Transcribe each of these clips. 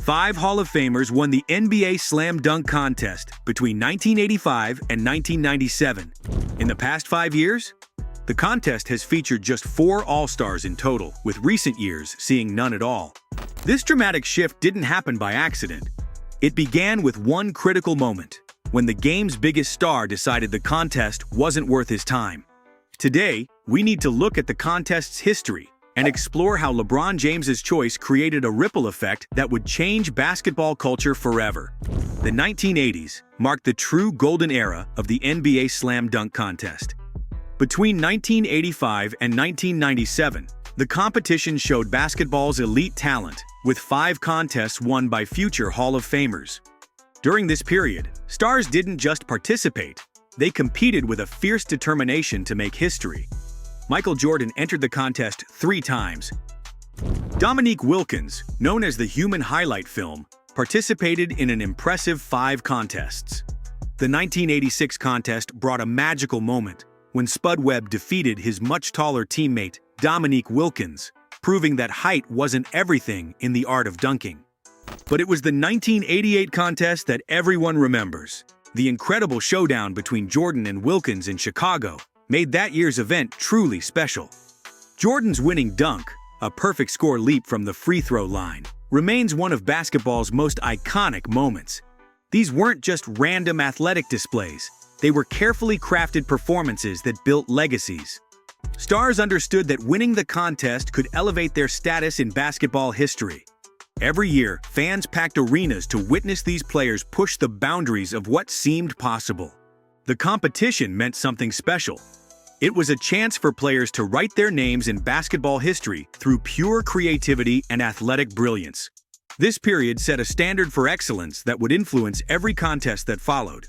5 Hall of Famers won the NBA Slam Dunk Contest between 1985 and 1997. In the past 5 years, the contest has featured just 4 All-Stars in total, with recent years seeing none at all. This dramatic shift didn't happen by accident. It began with one critical moment, when the game's biggest star decided the contest wasn't worth his time. Today, we need to look at the contest's history and explore how LeBron James's choice created a ripple effect that would change basketball culture forever. The 1980s marked the true golden era of the NBA Slam Dunk Contest. Between 1985 and 1997, the competition showed basketball's elite talent, with 5 contests won by future Hall of Famers. During this period, stars didn't just participate, they competed with a fierce determination to make history. Michael Jordan entered the contest 3 times. Dominique Wilkins, known as the human highlight film, participated in an impressive 5 contests. The 1986 contest brought a magical moment when Spud Webb defeated his much taller teammate, Dominique Wilkins, proving that height wasn't everything in the art of dunking. But it was the 1988 contest that everyone remembers. The incredible showdown between Jordan and Wilkins in Chicago made that year's event truly special. Jordan's winning dunk, a perfect score leap from the free throw line, remains one of basketball's most iconic moments. These weren't just random athletic displays, they were carefully crafted performances that built legacies. Stars understood that winning the contest could elevate their status in basketball history. Every year, fans packed arenas to witness these players push the boundaries of what seemed possible. The competition meant something special. It was a chance for players to write their names in basketball history through pure creativity and athletic brilliance. This period set a standard for excellence that would influence every contest that followed.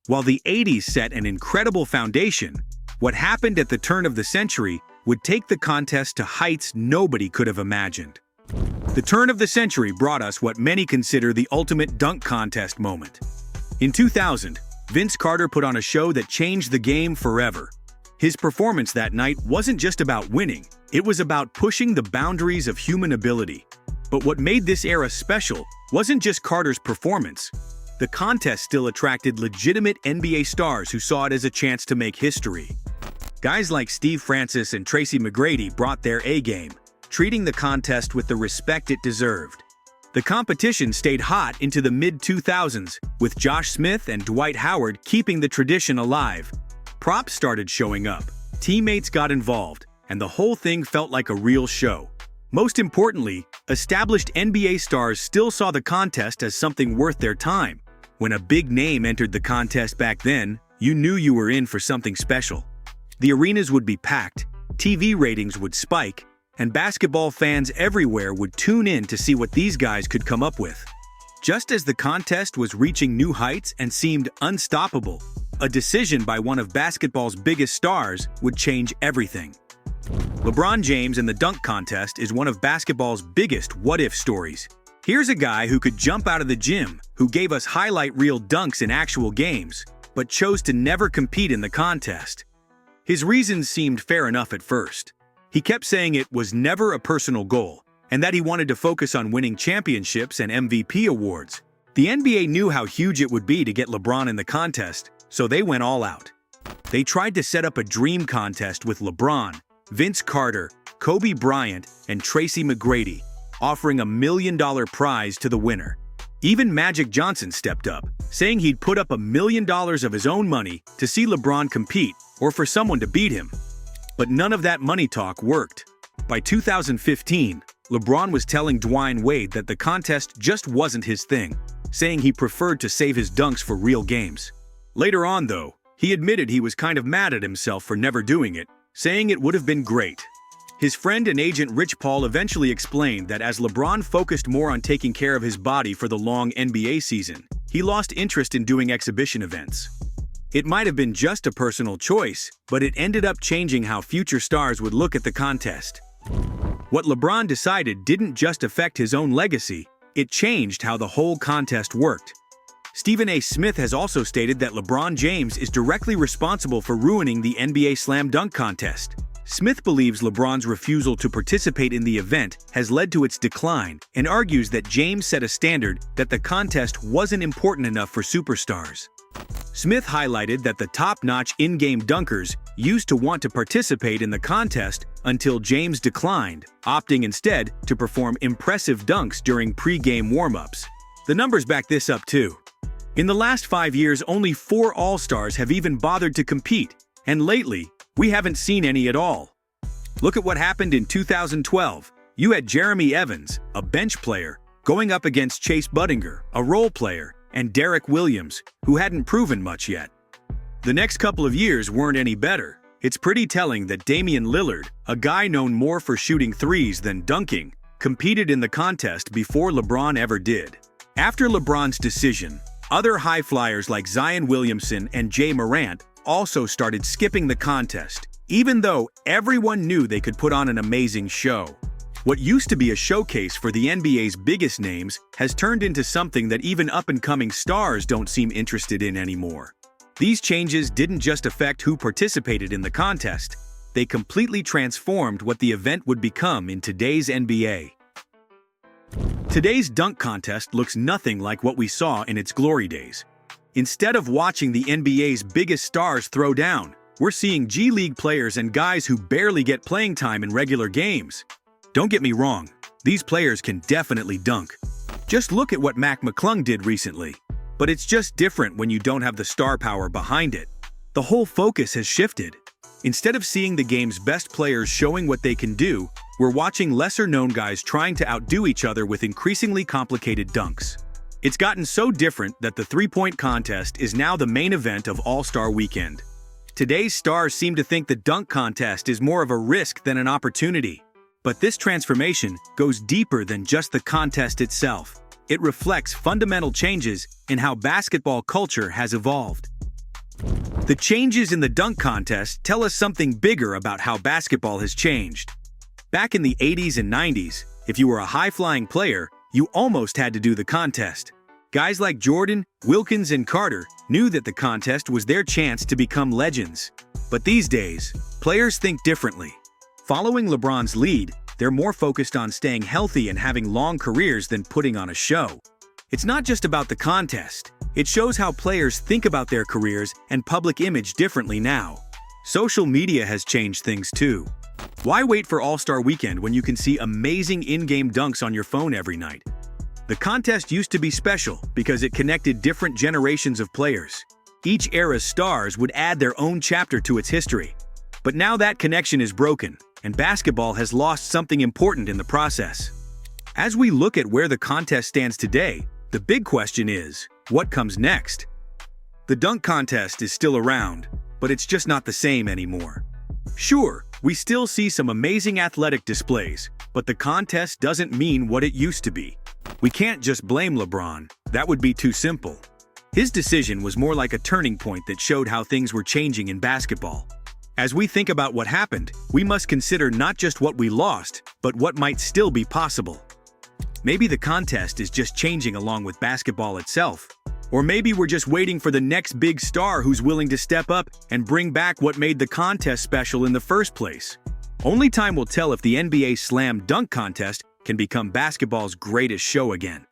While the 80s set an incredible foundation, what happened at the turn of the century would take the contest to heights nobody could have imagined. The turn of the century brought us what many consider the ultimate dunk contest moment. In 2000, Vince Carter put on a show that changed the game forever. His performance that night wasn't just about winning, it was about pushing the boundaries of human ability. But what made this era special wasn't just Carter's performance. The contest still attracted legitimate NBA stars who saw it as a chance to make history. Guys like Steve Francis and Tracy McGrady brought their A-game, treating the contest with the respect it deserved. The competition stayed hot into the mid-2000s, with Josh Smith and Dwight Howard keeping the tradition alive. Props started showing up, teammates got involved, and the whole thing felt like a real show. Most importantly, established NBA stars still saw the contest as something worth their time. When a big name entered the contest back then, you knew you were in for something special. The arenas would be packed, TV ratings would spike, and basketball fans everywhere would tune in to see what these guys could come up with. Just as the contest was reaching new heights and seemed unstoppable, a decision by one of basketball's biggest stars would change everything. LeBron James in the dunk contest is one of basketball's biggest what-if stories. Here's a guy who could jump out of the gym, who gave us highlight reel dunks in actual games, but chose to never compete in the contest. His reasons seemed fair enough at first. He kept saying it was never a personal goal, and that he wanted to focus on winning championships and MVP awards. The NBA knew how huge it would be to get LeBron in the contest, so they went all out. They tried to set up a dream contest with LeBron, Vince Carter, Kobe Bryant, and Tracy McGrady, offering $1 million prize to the winner. Even Magic Johnson stepped up, saying he'd put up $1 million of his own money to see LeBron compete or for someone to beat him. But none of that money talk worked. By 2015, LeBron was telling Dwyane Wade that the contest just wasn't his thing, saying he preferred to save his dunks for real games. Later on, though, he admitted he was kind of mad at himself for never doing it, saying it would have been great. His friend and agent Rich Paul eventually explained that as LeBron focused more on taking care of his body for the long NBA season, he lost interest in doing exhibition events. It might have been just a personal choice, but it ended up changing how future stars would look at the contest. What LeBron decided didn't just affect his own legacy, it changed how the whole contest worked. Stephen A. Smith has also stated that LeBron James is directly responsible for ruining the NBA Slam Dunk Contest. Smith believes LeBron's refusal to participate in the event has led to its decline and argues that James set a standard that the contest wasn't important enough for superstars. Smith highlighted that the top-notch in-game dunkers used to want to participate in the contest until James declined, opting instead to perform impressive dunks during pre-game warm-ups. The numbers back this up too. In the last 5 years, only 4 All-Stars have even bothered to compete, and lately, we haven't seen any at all. Look at what happened in 2012. You had Jeremy Evans, a bench player, going up against Chase Budinger, a role player, and Derek Williams, who hadn't proven much yet. The next couple of years weren't any better. It's pretty telling that Damian Lillard, a guy known more for shooting threes than dunking, competed in the contest before LeBron ever did. After LeBron's decision, other high flyers like Zion Williamson and Jay Morant also started skipping the contest, even though everyone knew they could put on an amazing show. What used to be a showcase for the NBA's biggest names has turned into something that even up-and-coming stars don't seem interested in anymore. These changes didn't just affect who participated in the contest, they completely transformed what the event would become in today's NBA. Today's dunk contest looks nothing like what we saw in its glory days. Instead of watching the NBA's biggest stars throw down, we're seeing G League players and guys who barely get playing time in regular games. Don't get me wrong, these players can definitely dunk. Just look at what Mac McClung did recently. But it's just different when you don't have the star power behind it. The whole focus has shifted. Instead of seeing the game's best players showing what they can do, we're watching lesser-known guys trying to outdo each other with increasingly complicated dunks. It's gotten so different that the three-point contest is now the main event of All-Star Weekend. Today's stars seem to think the dunk contest is more of a risk than an opportunity. But this transformation goes deeper than just the contest itself. It reflects fundamental changes in how basketball culture has evolved. The changes in the dunk contest tell us something bigger about how basketball has changed. Back in the 80s and 90s, if you were a high-flying player, you almost had to do the contest. Guys like Jordan, Wilkins, and Carter knew that the contest was their chance to become legends. But these days, players think differently. Following LeBron's lead, they're more focused on staying healthy and having long careers than putting on a show. It's not just about the contest. It shows how players think about their careers and public image differently now. Social media has changed things too. Why wait for All-Star Weekend when you can see amazing in-game dunks on your phone every night? The contest used to be special because it connected different generations of players. Each era's stars would add their own chapter to its history. But now that connection is broken, and basketball has lost something important in the process. As we look at where the contest stands today, the big question is, what comes next? The dunk contest is still around, but it's just not the same anymore. Sure, we still see some amazing athletic displays, but the contest doesn't mean what it used to be. We can't just blame LeBron. That would be too simple. His decision was more like a turning point that showed how things were changing in basketball. As we think about what happened, we must consider not just what we lost, but what might still be possible. Maybe the contest is just changing along with basketball itself. Or maybe we're just waiting for the next big star who's willing to step up and bring back what made the contest special in the first place. Only time will tell if the NBA Slam Dunk Contest can become basketball's greatest show again.